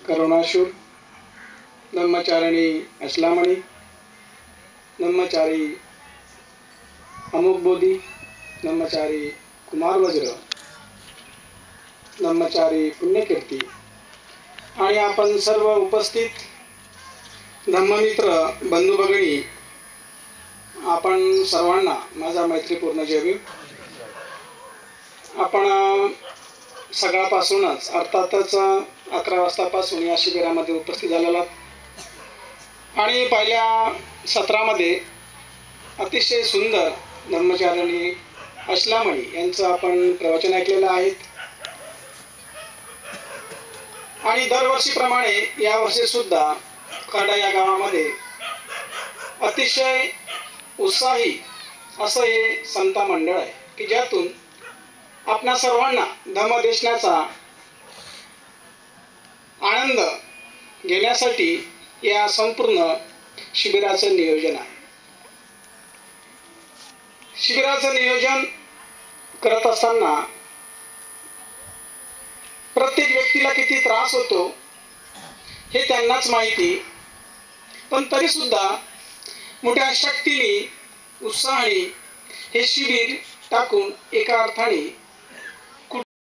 करुणाशूर ब्रह्मचारिणी असलामणी ब्रह्मचारी अमुक बोधी ब्रह्मचारी कुमार वज्र ब्रह्मचारी पुण्यकीर्ती आणि आपण सर्व उपस्थित धम्ममित्र बंधू भगिनी, आपण सर्वांना माझा मैत्रीपूर्ण जय भीम. आपण सकाळपासूनच अर्थातच 11 वाजतापासून या शिबिरामध्ये उपस्थित झालेला आणि पहिल्या सत्रामध्ये अतिशय सुंदर ब्रह्मचारिणी असलामणी यांचं आपण प्रवचन ऐकलेलं आहे. आणि दरवर्षीप्रमाणे यावर्षी सुद्धा खर्डा या गावामध्ये अतिशय उत्साही असं हे संत मंडळ आहे की ज्यातून आपणा सर्वांना धम्मदेशनाचा आनंद घेण्यासाठी या संपूर्ण शिबिराचं नियोजन आहे. शिबिराचं नियोजन करत असताना प्रत्येक व्यक्तीला किती त्रास होतो हे त्यांनाच माहिती, पण तरी सुद्धा मोठ्या शक्तीने उत्साहाने हे शिबिर टाकून एका अर्थाने